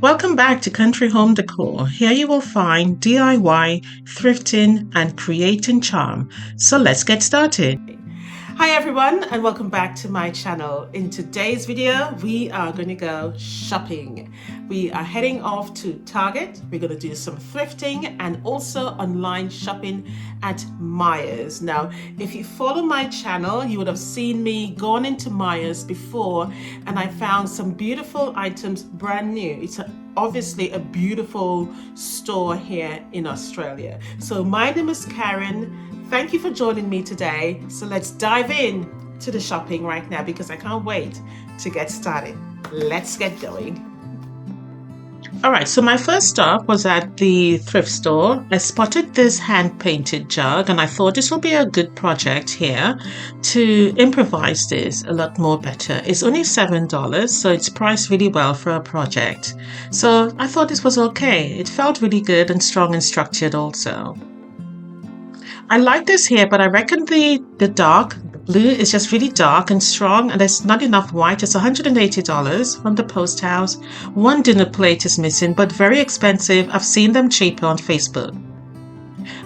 Welcome back to Country Home Decor. Here you will find DIY, thrifting, and creating charm. So let's get started. Hi everyone, and welcome back to my channel. In today's video, we are going to go shopping. We are heading off to Target. We're going to do some thrifting and also online shopping at Myers. Now, if you follow my channel, you would have seen me going into Myers before, and I found some beautiful items brand new. It's obviously a beautiful store here in Australia. So my name is Karen. Thank you for joining me today. So let's dive in to the shopping right now because I can't wait to get started. Let's get going. All right, so my first stop was at the thrift store. I spotted this hand-painted jug and I thought this will be a good project here to improvise this a lot more better. It's only $7, so it's priced really well for a project. So I thought this was okay. It felt really good and strong and structured also. I like this here, but I reckon the dark blue is just really dark and strong, and there's not enough white. It's $180 from the post house. One dinner plate is missing, but very expensive. I've seen them cheaper on Facebook.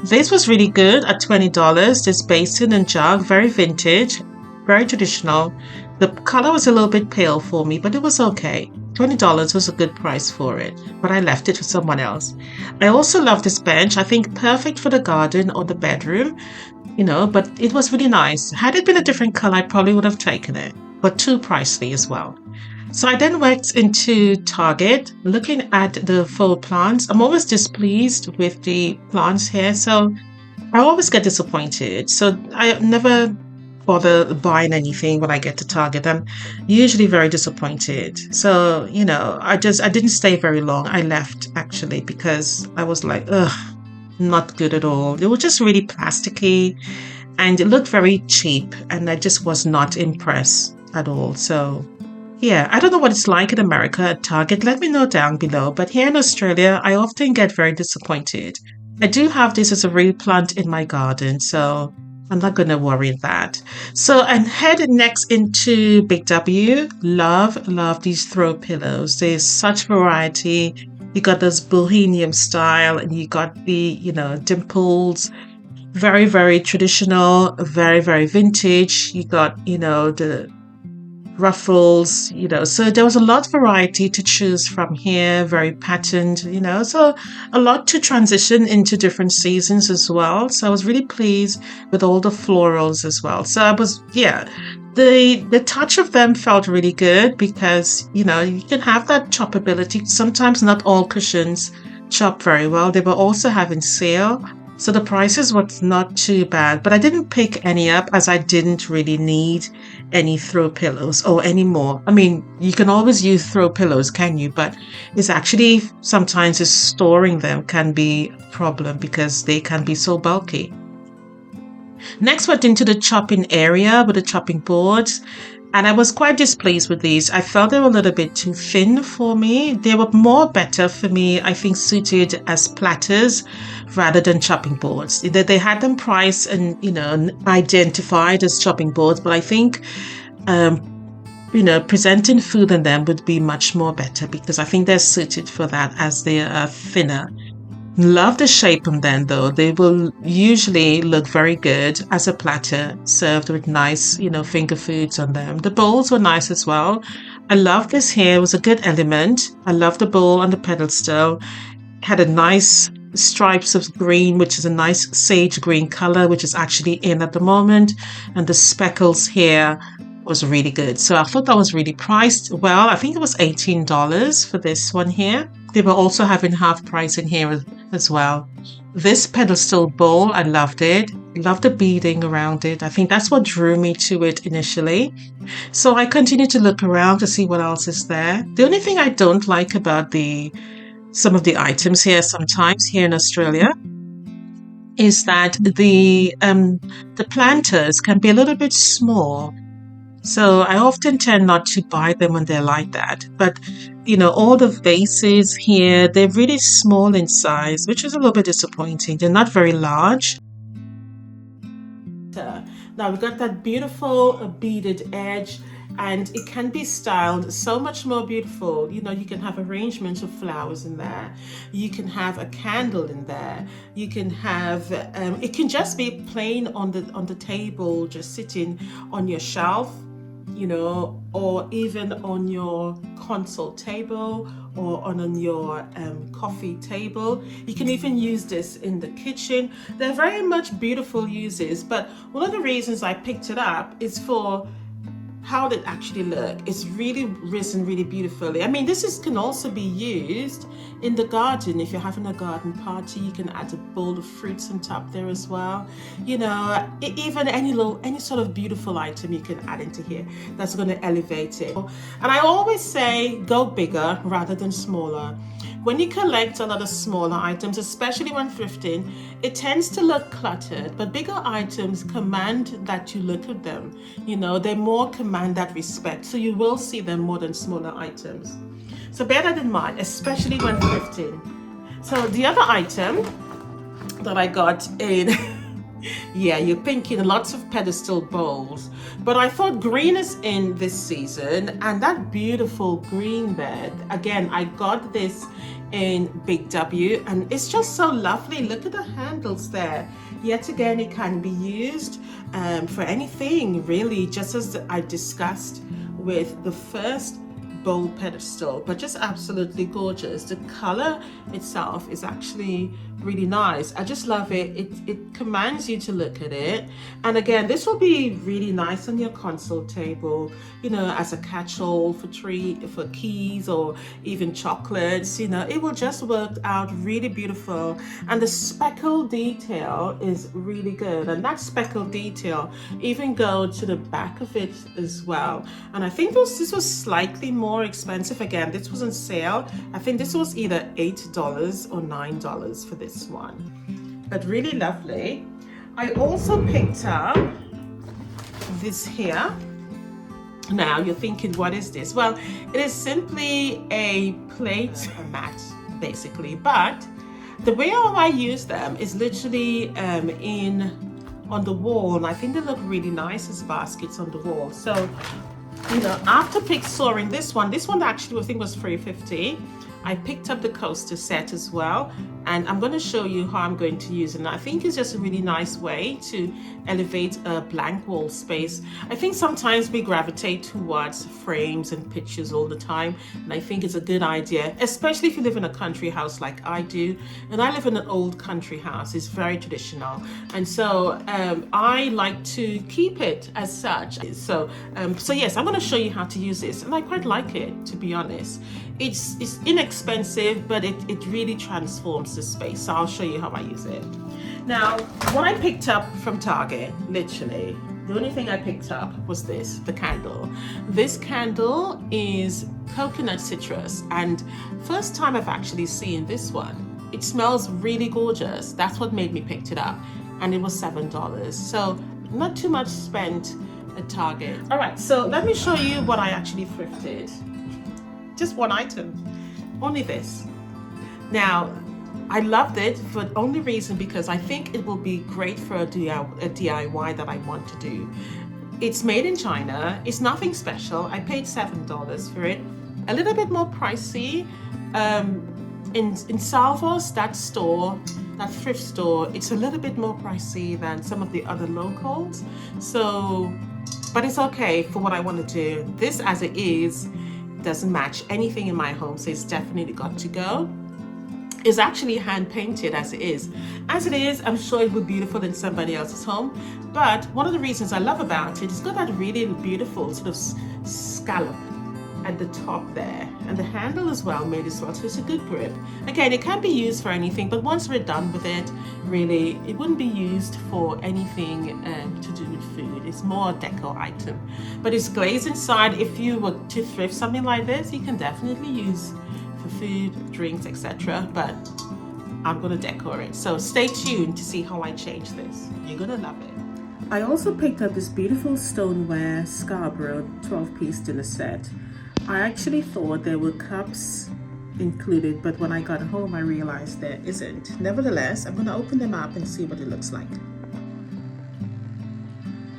This was really good at $20. This basin and jug, very vintage, very traditional. The color was a little bit pale for me, but it was okay. $20 was a good price for it, but I left it for someone else. I also love this bench. I think perfect for the garden or the bedroom, but it was really nice. Had it been a different color, I probably would have taken it, but too pricey as well. So I then went into Target looking at the faux plants. I'm always displeased with the plants here, so I always get disappointed. So I never bother buying anything when I get to Target. I'm usually very disappointed. So, I didn't stay very long. I left actually because I was like, ugh, not good at all. It was just really plasticky and it looked very cheap and I just was not impressed at all. So yeah, I don't know what it's like in America at Target. Let me know down below. But here in Australia, I often get very disappointed. I do have this as a real plant in my garden, so I'm not going to worry that. So I'm headed next into Big W. Love these throw pillows. There's such variety. You got this bohemian style and you got the, dimples. Very, very traditional, very, very vintage. You got, the ruffles, so there was a lot of variety to choose from here, very patterned, so a lot to transition into different seasons as well. So I was really pleased with all the florals as well. So I was, the touch of them felt really good because, you can have that choppability. Sometimes not all cushions chop very well. They were also having sale. So the prices was not too bad, but I didn't pick any up as I didn't really need any throw pillows or any more. I mean, you can always use throw pillows, can you? But it's actually sometimes storing them can be a problem because they can be so bulky. Next, went into the chopping area with the chopping boards. And I was quite displeased with these. I felt they were a little bit too thin for me. They were more better for me, I think, suited as platters rather than chopping boards. They had them priced and, identified as chopping boards, but I think, presenting food in them would be much more better because I think they're suited for that as they are thinner. Love the shape of them though. They will usually look very good as a platter served with nice, finger foods on them. The bowls were nice as well. I love this here. It was a good element. I love the bowl on the pedestal. Had a nice stripes of green, which is a nice sage green color, which is actually in at the moment. And the speckles here was really good. So I thought that was really priced well. I think it was $18 for this one here. They were also having half price in here as well. This pedestal bowl, I loved it. Loved the beading around it. I think that's what drew me to it initially. So I continued to look around to see what else is there. The only thing I don't like about some of the items here sometimes here in Australia is that the planters can be a little bit small. So I often tend not to buy them when they're like that. But, all the vases here, they're really small in size, which is a little bit disappointing. They're not very large. Now we've got that beautiful beaded edge and it can be styled so much more beautiful. You know, you can have arrangements of flowers in there, you can have a candle in there, you can have it can just be plain on the table, just sitting on your shelf, you know, or even on your console table, or on your coffee table. You can even use this in the kitchen. They're very much beautiful uses, but one of the reasons I picked it up is for how did it actually look. It's really risen really beautifully. I mean, can also be used in the garden. If you're having a garden party, you can add a bowl of fruits on top there as well. You know, even any sort of beautiful item you can add into here that's going to elevate it. And I always say go bigger rather than smaller. When you collect a lot of smaller items, especially when thrifting, it tends to look cluttered, but bigger items command that you look at them. You know, they more command that respect, so you will see them more than smaller items. So bear that in mind, especially when thrifting. So the other item that I got in, yeah, you're thinking lots of pedestal bowls, but I thought green is in this season, and that beautiful green bed, again, I got this in Big W, and it's just so lovely. Look at the handles there. Yet again, it can be used for anything really, just as I discussed with the first bowl pedestal, but just absolutely gorgeous. The color itself is actually really nice. I just love it. It commands you to look at it. And again, this will be really nice on your console table, you know, as a catch-all for keys or even chocolates. You know, it will just work out really beautiful. And the speckle detail is really good. And that speckle detail even goes to the back of it as well. And I think this was slightly more expensive. Again, this was on sale. I think this was either $8 or $9 for this one, but really lovely. I also picked up this here. Now you're thinking, what is this? Well, it is simply a plate, a mat basically, but the way how I use them is literally on the wall, and I think they look really nice as baskets on the wall. So, you know, after sawing this one actually I think was $3.50. I picked up the coaster set as well, and I'm going to show you how I'm going to use it. And I think it's just a really nice way to elevate a blank wall space. I think sometimes we gravitate towards frames and pictures all the time, and I think it's a good idea, especially if you live in a country house like I do. And I live in an old country house. It's very traditional, and so I like to keep it as such. So yes, I'm going to show you how to use this, and I quite like it, to be honest. It's inexpensive, but it really transforms the space. So I'll show you how I use it. Now, what I picked up from Target, literally, the only thing I picked up was the candle. This candle is coconut citrus, and first time I've actually seen this one. It smells really gorgeous. That's what made me pick it up, and it was $7. So not too much spent at Target. All right, so let me show you what I actually thrifted. Just one item, only this. Now, I loved it for the only reason because I think it will be great for a DIY that I want to do. It's made in China. It's nothing special. I paid $7 for it. A little bit more pricey. In Salvos, that thrift store, it's a little bit more pricey than some of the other locals. So, but it's okay for what I want to do. This as it is doesn't match anything in my home, so it's definitely got to go. It's actually hand painted as it is. As it is, I'm sure it would be beautiful in somebody else's home. But one of the reasons I love about it, it's got that really beautiful sort of scallop at the top there, and the handle as well made as well, so it's a good grip. Again, it can be used for anything, but once we're done with it, really, it wouldn't be used for anything to do with food. It's more a decor item, but it's glazed inside. If you were to thrift something like this, you can definitely use for food, drinks, etc. But I'm gonna decor it, so stay tuned to see how I change this. You're gonna love it. I also picked up this beautiful stoneware Scarborough 12-piece dinner set. I actually thought there were cups included, but when I got home I realized there isn't. Nevertheless, I'm going to open them up and see what it looks like.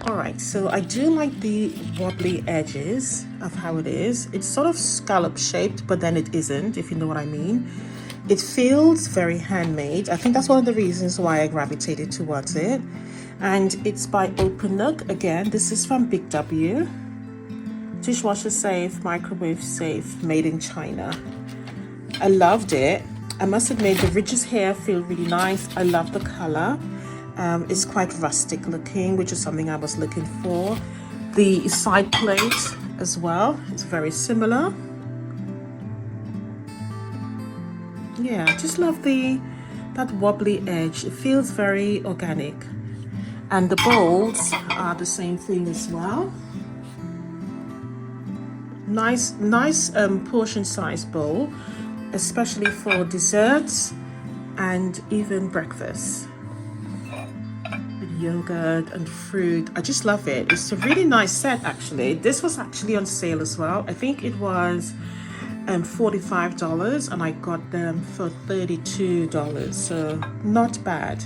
All right, so I do like the wobbly edges of how it is. It's sort of scallop shaped, but then it isn't, if you know what I mean. It feels very handmade. I think that's one of the reasons why I gravitated towards it. And it's by Open Nook. Again, this is from Big W. Dishwasher safe, microwave safe, made in China. I loved it. I must admit the ridges here feel really nice. I love the color. It's quite rustic looking, which is something I was looking for. The side plate as well is very similar. Yeah, I just love that wobbly edge. It feels very organic. And the bowls are the same thing as well. Nice portion size bowl, especially for desserts and even breakfast. Yogurt and fruit. I just love it. It's a really nice set actually. This was actually on sale as well. I think it was $45 and I got them for $32, so not bad.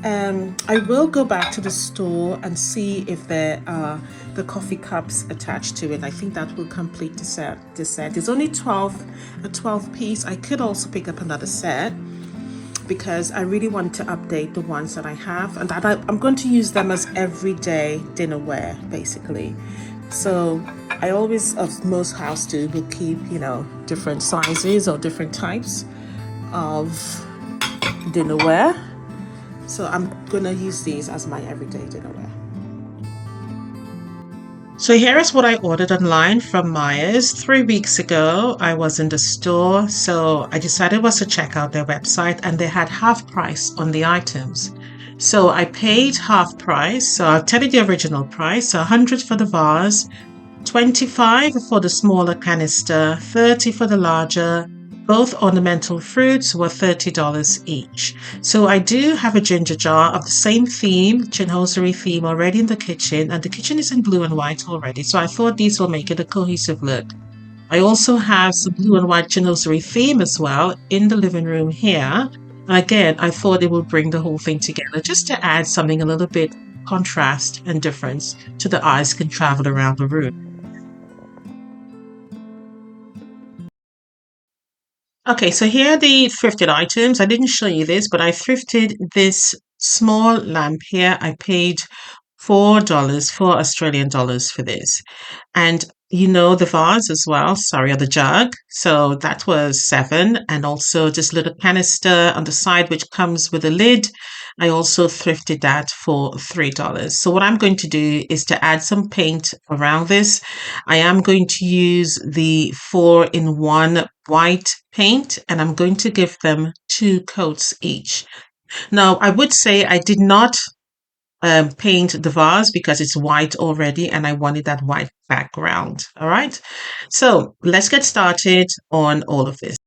I will go back to the store and see if there are the coffee cups attached to it. I think that will complete the set. It's only a 12 piece. I could also pick up another set because I really want to update the ones that I have, and that I'm going to use them as everyday dinnerware basically. So I always, as most house do, will keep, you know, different sizes or different types of dinnerware. So I'm gonna use these as my everyday dinnerware. So here is what I ordered online from Myers 3 weeks ago. I was in the store, so I decided was to check out their website, and they had half price on the items. So I paid half price. So I'll tell you the original price. So 100 for the vase, 25 for the smaller canister, 30 for the larger. Both ornamental fruits were $30 each. So I do have a ginger jar of the same theme, chinhosuri theme, already in the kitchen, and the kitchen is in blue and white already. So I thought these will make it a cohesive look. I also have some blue and white chinhosuri theme as well in the living room here. And again, I thought it would bring the whole thing together just to add something a little bit contrast and difference so the eyes can travel around the room. Okay, so here are the thrifted items. I didn't show you this, but I thrifted this small lamp here. I paid $4, $4 Australian for this. And you know the vase as well, sorry, or the jug. So that was $7. And also this little canister on the side, which comes with a lid. I also thrifted that for $3. So what I'm going to do is to add some paint around this. I am going to use the 4-in-1 white paint, and I'm going to give them 2 coats each. Now, I would say I did not paint the vase because it's white already and I wanted that white background. All right, so let's get started on all of this.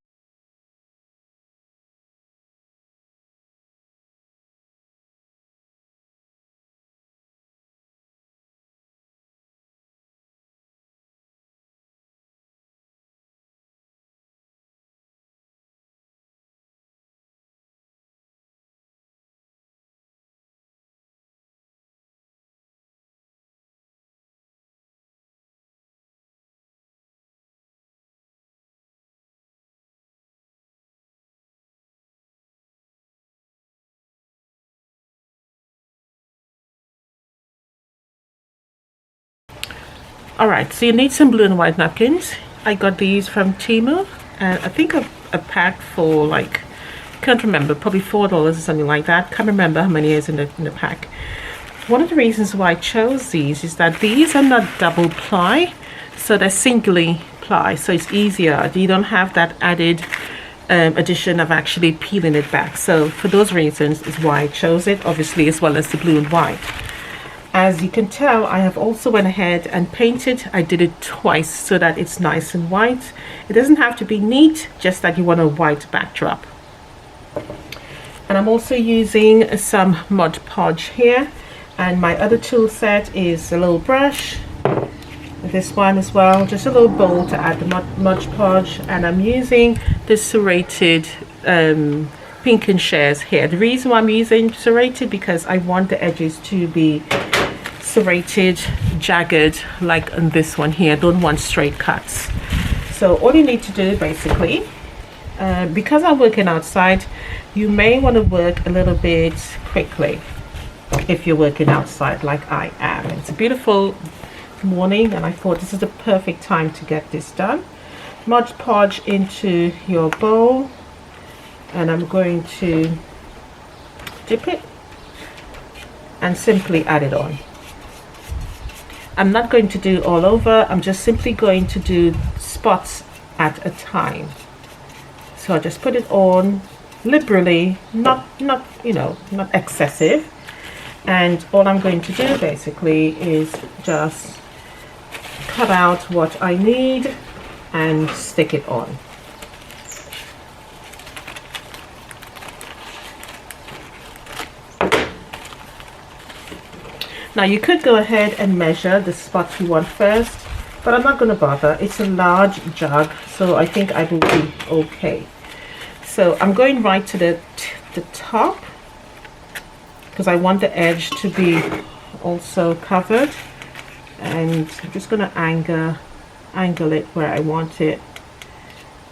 All right, so you need some blue and white napkins. I got these from Temu, and I think a pack for like, can't remember, probably $4 or something like that. Can't remember how many is in the pack. One of the reasons why I chose these is that these are not double ply, so they're singly ply, so it's easier. You don't have that added addition of actually peeling it back. So for those reasons is why I chose it, obviously, as well as the blue and white. As you can tell, I have also went ahead and painted. I did it twice so that it's nice and white. It doesn't have to be neat, just that you want a white backdrop. And I'm also using some Mod Podge here. And my other tool set is a little brush. This one as well, just a little bowl to add the Mod Podge. And I'm using this serrated pink and shares here. The reason why I'm using serrated because I want the edges to be serrated, jagged, like on this one here. I don't want straight cuts. So all you need to do basically, because I'm working outside, you may want to work a little bit quickly if you're working outside like I am. It's a beautiful morning and I thought this is the perfect time to get this done. Mod Podge into your bowl, and I'm going to dip it and simply add it on. I'm not going to do all over, I'm just simply going to do spots at a time. So I just put it on liberally, not you know, not excessive. And all I'm going to do basically is just cut out what I need and stick it on. Now you could go ahead and measure the spot you want first, but I'm not going to bother. It's a large jug, so I think I will be okay. So I'm going right to the top, because I want the edge to be also covered, and I'm just going to angle it where I want it.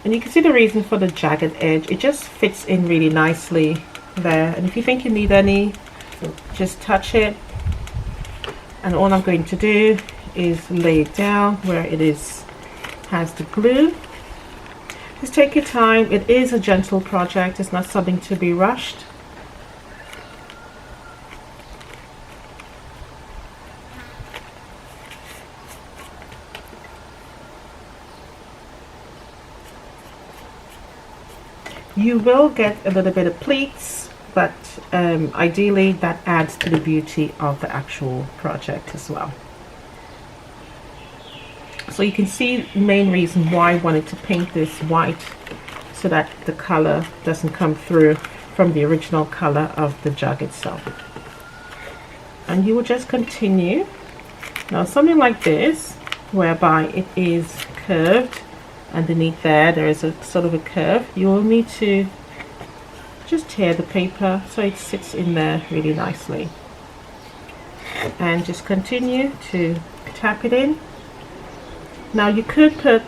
And you can see the reason for the jagged edge. It just fits in really nicely there, and if you think you need any, just touch it. And all I'm going to do is lay it down where it has the glue. Just take your time. It is a gentle project. It's not something to be rushed. You will get a little bit of pleats, but ideally that adds to the beauty of the actual project as well. So you can see the main reason why I wanted to paint this white, so that the color doesn't come through from the original color of the jug itself. And you will just continue. Now something like this, whereby it is curved, underneath there is a sort of a curve, you will need to just tear the paper so it sits in there really nicely, and just continue to tap it in. Now you could put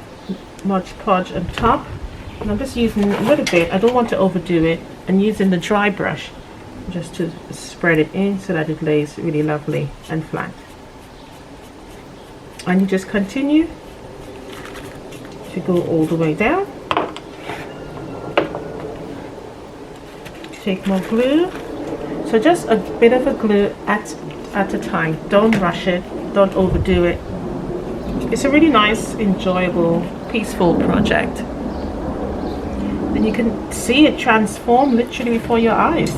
Mod Podge on top, and I'm just using a little bit. I don't want to overdo it, and using the dry brush just to spread it in so that it lays really lovely and flat. And you just continue to go all the way down. Take more glue. So just a bit of a glue at a time. Don't rush it, don't overdo it. It's a really nice, enjoyable, peaceful project. And you can see it transform literally before your eyes.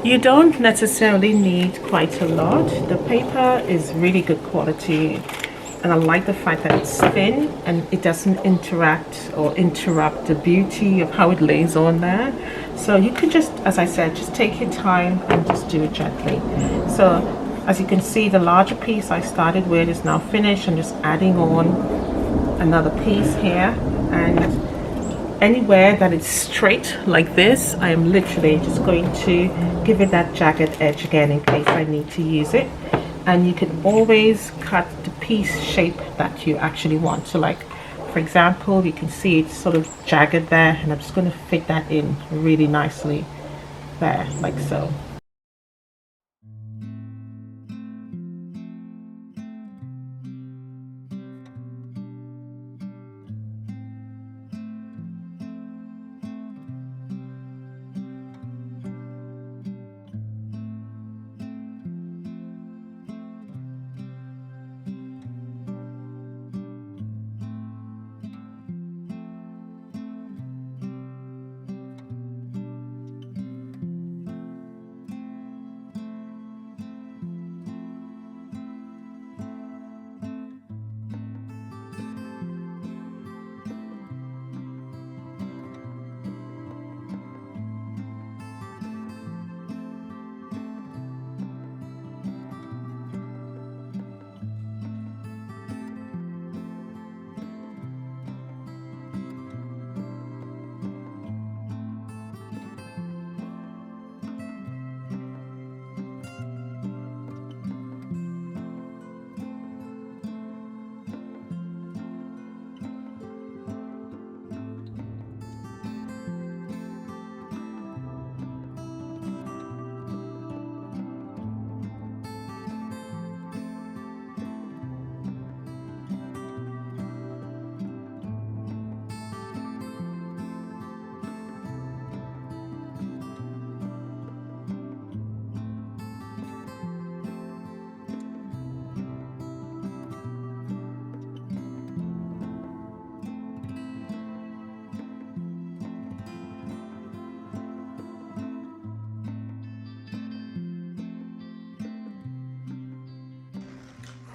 You don't necessarily need quite a lot. The paper is really good quality, and I like the fact that it's thin and it doesn't interact or interrupt the beauty of how it lays on there. So you can just, as I said, just take your time and just do it gently. So as you can see, the larger piece I started with is now finished. I'm just adding on another piece here, and anywhere that it's straight like this, I am literally just going to give it that jagged edge again in case I need to use it. And you can always cut the piece shape that you actually want. So like, for example, you can see it's sort of jagged there, and I'm just going to fit that in really nicely there, like so.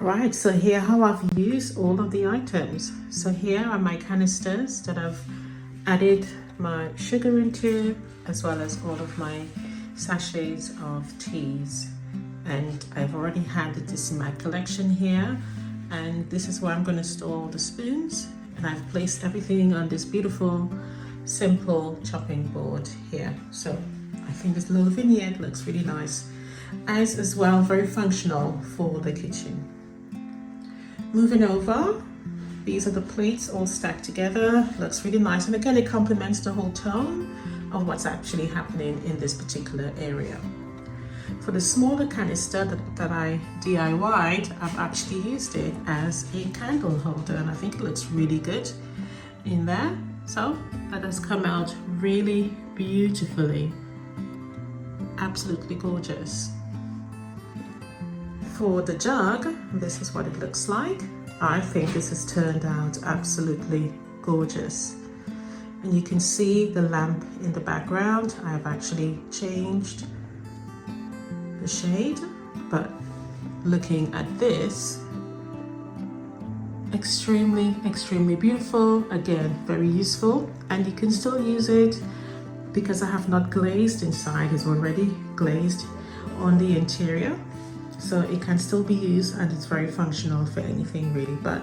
Right, so here how I've used all of the items. So here are my canisters that I've added my sugar into, as well as all of my sachets of teas. And I've already had this in my collection here, and this is where I'm going to store all the spoons. And I've placed everything on this beautiful, simple chopping board here. So I think this little vignette looks really nice, as well very functional for the kitchen. Moving over, these are the plates all stacked together. Looks really nice, and again it complements the whole tone of what's actually happening in this particular area. For the smaller canister that I DIY'd, I've actually used it as a candle holder, and I think it looks really good in there. So that has come out really beautifully, absolutely gorgeous. For the jug, this is what it looks like. I think this has turned out absolutely gorgeous. And you can see the lamp in the background. I have actually changed the shade, but looking at this, extremely beautiful. Again, very useful, and you can still use it because I have not glazed inside. It's already glazed on the interior. So it can still be used, and it's very functional for anything really, but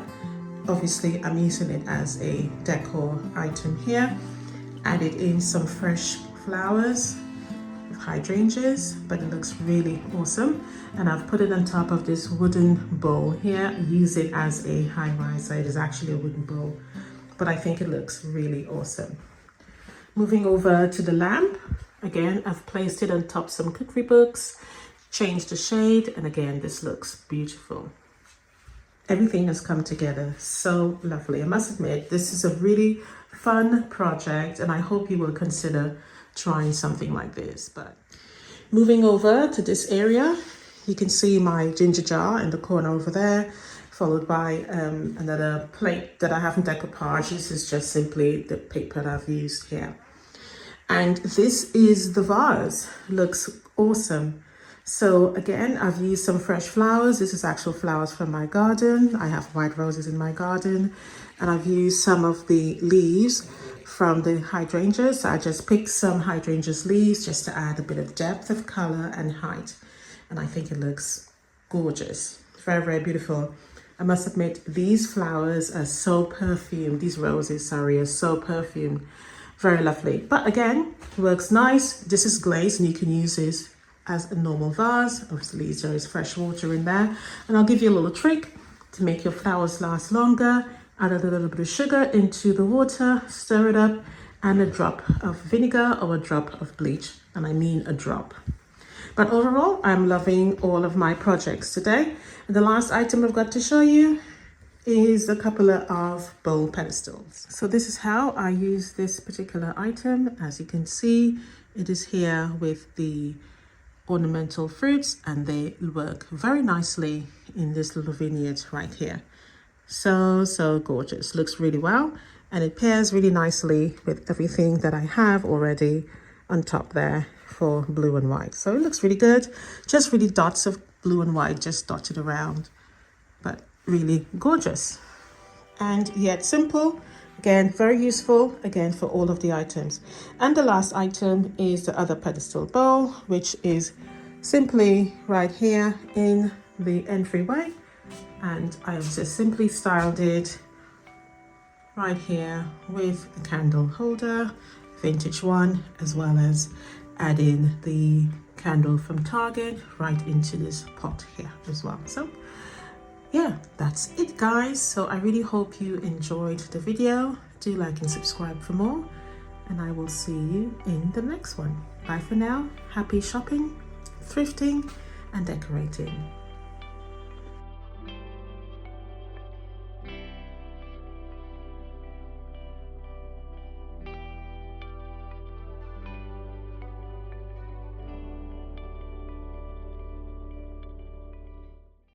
obviously I'm using it as a decor item here. Added in some fresh flowers, hydrangeas, but it looks really awesome. And I've put it on top of this wooden bowl here. Use it as a high riser. It is actually a wooden bowl, but I think it looks really awesome. Moving over to the lamp, again I've placed it on top some cookery books, changed the shade, and again this looks beautiful. Everything has come together so lovely. I must admit, this is a really fun project, and I hope you will consider trying something like this. But moving over to this area, you can see my ginger jar in the corner over there, followed by another plate that I haven't decoupaged. This is just simply the paper that I've used here. And this is the vase. Looks awesome. So again, I've used some fresh flowers. This is actual flowers from my garden. I have white roses in my garden, and I've used some of the leaves from the hydrangeas. I just picked some hydrangeas leaves just to add a bit of depth of color and height. And I think it looks gorgeous. Very, very beautiful. I must admit, these flowers are so perfumed. These roses, sorry, are so perfumed. Very lovely. But again, works nice. This is glazed and you can use this as a normal vase. Obviously, there is fresh water in there. And I'll give you a little trick to make your flowers last longer. Add a little bit of sugar into the water, stir it up, and a drop of vinegar or a drop of bleach. And I mean a drop. But overall, I'm loving all of my projects today. And the last item I've got to show you is a couple of bowl pedestals. So this is how I use this particular item. As you can see, it is here with the ornamental fruits, and they work very nicely in this little vignette right here. So gorgeous. Looks really well, and it pairs really nicely with everything that I have already on top there for blue and white. So it looks really good. Just really dots of blue and white just dotted around, but really gorgeous and yet simple. Again, very useful, again, for all of the items. And the last item is the other pedestal bowl, which is simply right here in the entryway. And I have just simply styled it right here with a candle holder, vintage one, as well as add in the candle from Target right into this pot here as well. So yeah, that's it guys. So I really hope you enjoyed the video. Do like and subscribe for more, and I will see you in the next one. Bye for now. Happy shopping, thrifting and decorating.